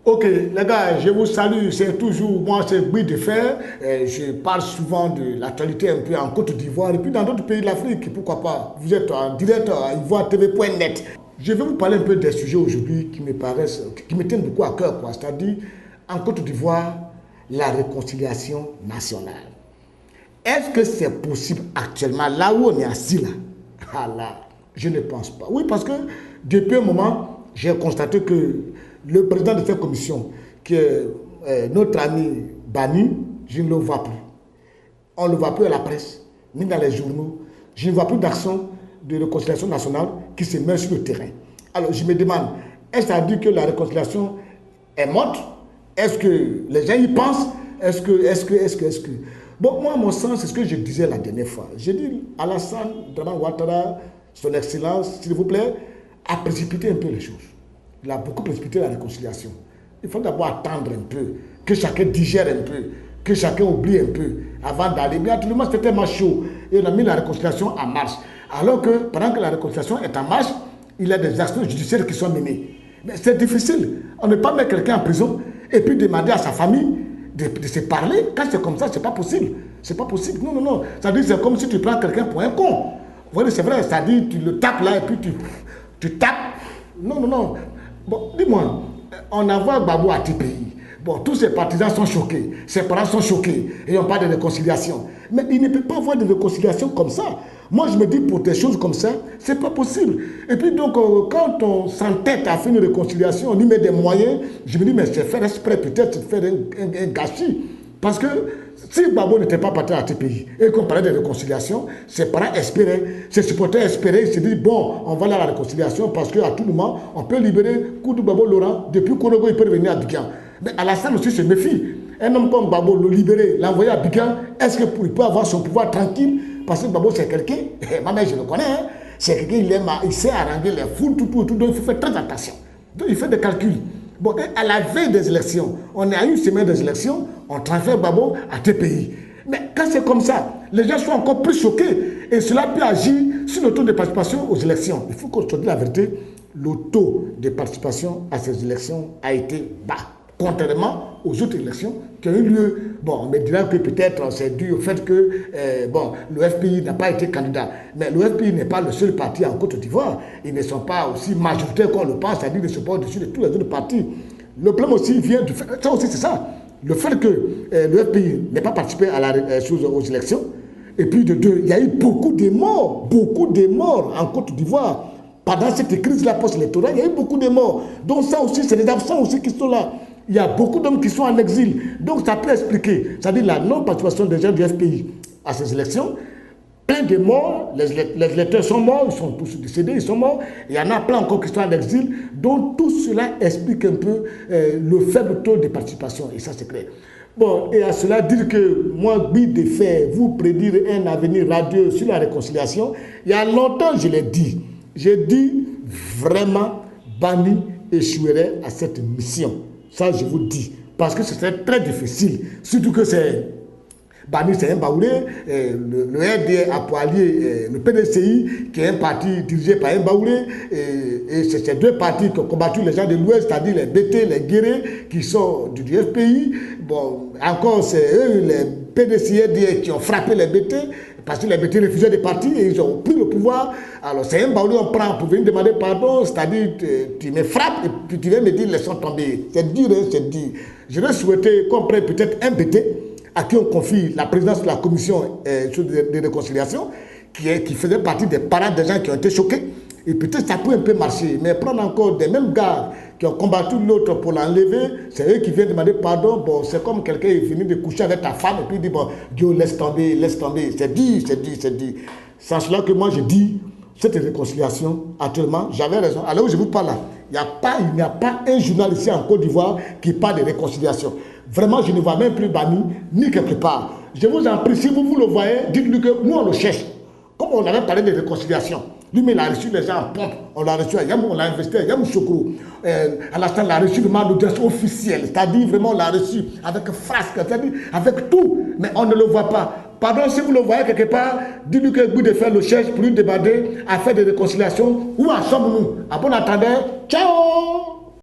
Ok, les gars, je vous salue. C'est toujours moi, c'est Guy de Fer. Je parle souvent de l'actualité un peu en Côte d'Ivoire et puis dans d'autres pays de l'Afrique. Pourquoi pas? Vous êtes en direct à ivoiretv.net. Je vais vous parler un peu des sujets aujourd'hui qui me paraissent, qui me tiennent beaucoup à cœur, quoi. C'est-à-dire, en Côte d'Ivoire, la réconciliation nationale. Est-ce que c'est possible actuellement, là où on est assis là? Ah là, je ne pense pas. Oui, parce que depuis un moment, j'ai constaté que le président de cette commission, qui est notre ami Bani, je ne le vois plus. On ne le voit plus à la presse, ni dans les journaux. Je ne vois plus d'action de réconciliation nationale qui se met sur le terrain. Alors, je me demande, est-ce à dire que la réconciliation est morte? Est-ce que les gens y pensent? Est-ce que... Bon, moi, à mon sens, c'est ce que je disais la dernière fois. J'ai dit, Alassane Dramane Ouattara, son excellence, s'il vous plaît, a précipité un peu les choses. Il a beaucoup précipité la réconciliation. Il faut d'abord attendre un peu, que chacun digère un peu, que chacun oublie un peu, avant d'aller. Bien, tout le monde, c'était tellement chaud. Et on a mis la réconciliation en marche. Alors que, pendant que la réconciliation est en marche, il y a des actions judiciaires qui sont menées. Mais c'est difficile. On ne peut pas mettre quelqu'un en prison et puis demander à sa famille de se parler. Quand c'est comme ça, c'est pas possible. C'est pas possible. Non, non, non. Ça veut dire c'est comme si tu prends quelqu'un pour un con. Vous voyez, c'est vrai. Ça dit tu le tapes là et puis tu tapes. Non, non, non. Bon, dis-moi, on envoie Gbagbo à tes pays. Bon, tous ses partisans sont choqués, ses parents sont choqués, et on parle de réconciliation. Mais il ne peut pas avoir de réconciliation comme ça. Moi, je me dis, pour des choses comme ça, c'est pas possible. Et puis donc, quand on s'entête à faire une réconciliation, on y met des moyens, je me dis, mais c'est faire exprès, peut-être faire un gâchis. Parce que si Gbagbo n'était pas parti à tes pays et qu'on parlait de réconciliation, ses parents espéraient, ses supporters espéraient, ils se disent, bon, on va aller à la réconciliation parce qu'à tout moment, on peut libérer Koudou Gbagbo Laurent, depuis Korogo, il peut revenir à Abidjan. Mais Alassane aussi se méfie. Un homme comme Gbagbo, le libérer, l'envoyer à Abidjan, est-ce qu'il peut avoir son pouvoir tranquille? Parce que Gbagbo, c'est quelqu'un, ma mère, je le connais, hein, c'est quelqu'un, il sait arranger les foules, tout, donc il faut faire très attention. Donc il fait des calculs. Bon, à la veille des élections, on est à une semaine des élections, on transfère Gbagbo à tes pays. Mais quand c'est comme ça, les gens sont encore plus choqués et cela peut agir sur le taux de participation aux élections. Il faut qu'on se dise la vérité, le taux de participation à ces élections a été bas. Contrairement aux autres élections qui ont eu lieu. Bon, on me dira que peut-être c'est dû au fait que bon, le FPI n'a pas été candidat. Mais le FPI n'est pas le seul parti en Côte d'Ivoire. Ils ne sont pas aussi majoritaires qu'on le pense, c'est-à-dire qu'ils ne sont pas au-dessus de tous les autres partis. Le problème aussi vient du fait, ça aussi c'est ça, le fait que le FPI n'ait pas participé aux élections. Et puis de deux, il y a eu beaucoup de morts en Côte d'Ivoire. Pendant cette crise-là post-électorale, il y a eu beaucoup de morts. Donc ça aussi, c'est les absents aussi qui sont là. Il y a beaucoup d'hommes qui sont en exil. Donc ça peut expliquer, c'est-à-dire la non-participation des gens du FPI à ces élections. Plein de morts, les électeurs sont morts, ils sont tous décédés, ils sont morts. Il y en a plein encore qui sont en exil. Donc tout cela explique un peu le faible taux de participation. Et ça, c'est clair. Bon, et à cela dire que moi, Guy de Fer, vous prédire un avenir radieux sur la réconciliation, il y a longtemps, je l'ai dit. J'ai dit vraiment, Bani échouerait à cette mission. Ça, je vous dis. Parce que ce serait très difficile. Surtout que c'est... Bani, c'est un Baoulé. Le RD a pour allier le PDCI, qui est un parti dirigé par un Baoulé. Et c'est ces deux partis qui ont combattu les gens de l'Ouest, c'est-à-dire les BT, les Guérés, qui sont du FPI. Bon, encore, c'est eux, les PDCI qui ont frappé les BT. Parce que les BT refusaient des partis et ils ont pris le pouvoir. Alors c'est un Baoulé on prend pour venir demander pardon, c'est-à-dire tu me frappes et puis tu viens me dire laissons tomber. C'est dur, hein, c'est dur. J'aurais souhaité qu'on prenne peut-être un BT à qui on confie la présidence de la commission de réconciliation qui faisait partie des parents des gens qui ont été choqués. Et peut-être ça peut un peu marcher. Mais prendre encore des mêmes gars qui ont combattu l'autre pour l'enlever, c'est eux qui viennent demander pardon. Bon, c'est comme quelqu'un est venu de coucher avec ta femme et puis il dit, bon, Dieu, laisse tomber, laisse tomber. C'est dit, c'est dit, c'est dit. C'est cela que moi je dis, cette réconciliation, actuellement, j'avais raison. Alors où je vous parle là, il n'y a pas un journal ici en Côte d'Ivoire qui parle de réconciliation. Vraiment, je ne vois même plus Bani, ni quelque part. Je vous en prie, si vous le voyez, dites-lui que nous on le cherche. Comme on avait parlé de réconciliation. Lui-même, il a reçu les gens en pompe. On l'a reçu à Yamou, on l'a investi à Yamoussoukro. Alassane l'a reçu le mandat d'audience officiel. C'est-à-dire, vraiment, on l'a reçu avec frasque, c'est-à-dire avec tout. Mais on ne le voit pas. Pardon, si vous le voyez quelque part, dites-lui que Guy de Fer le cherche pour lui demander à faire des réconciliations. Où en sommes-nous? À bon entendeur, ciao!